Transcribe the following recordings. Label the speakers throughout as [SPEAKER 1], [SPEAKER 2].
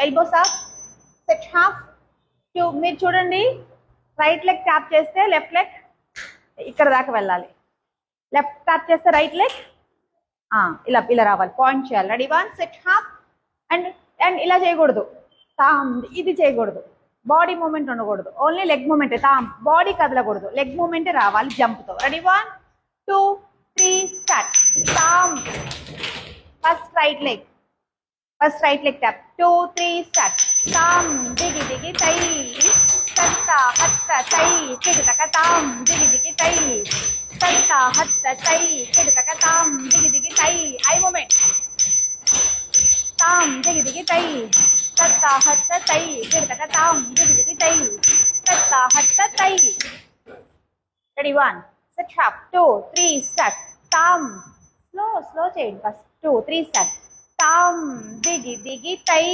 [SPEAKER 1] Elbows up, set half two. మీరు చూడండి, right leg tap చేస్తే లెఫ్ట్ లెగ్ ఇక్కడ దాకా వెళ్ళాలి, లెఫ్ట్ ట్యాప్ చేస్తే రైట్ లెగ్ ఇలా ఇలా రావాలి, పాయింట్ చేయాలి. Ready 1 set half. And and ఇలా చేయకూడదు, ఇది చేయకూడదు, బాడీ మూమెంట్ ఉండకూడదు, ఓన్లీ లెగ్ మూమెంట్. బాడీ కదలకూడదు, లెగ్ మూమెంట్ రావాలి జంప్తో. Ready 1 2 3 start. First right leg tap 2 3 start. దిగి దిగి తై సత్త హత్త తై కిడతక తాం దిగి దిగి తై సత్త హత్త తై కిడతక తాం దిగి దిగి తై. Eye movement. తాం దిగి దిగి తై సత్త హత్త తై కిడతక తాం దిగి దిగి తై సత్త హత్త తై. Ready 1 set half 2 3 start. Slow చేయండి. First 2 3 start. దిగి దిగి తై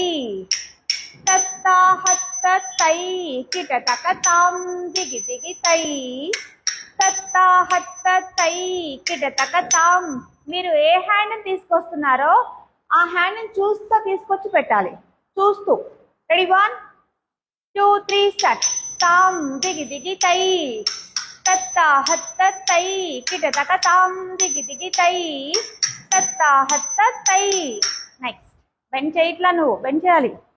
[SPEAKER 1] తత్త హత్త తై కిటతక తాం దిగి దిగి తై తత్త హత్త తై కిటతక తాం. మీరు ఏ హ్యాండ్ తీసుకొస్తున్నారో ఆ హ్యాండ్ చూస్తూ తీసుకొచ్చి పెట్టాలి, చూస్తూ. Ready 1 2 3 start. దిగి దిగి తై తత్త హత్త తై కిటతక తాం దిగి దిగి తై తత్త హత్త తై. నెక్స్ట్ బెండ్ చేయట్లా, నువ్వు బెండ్ చేయాలి.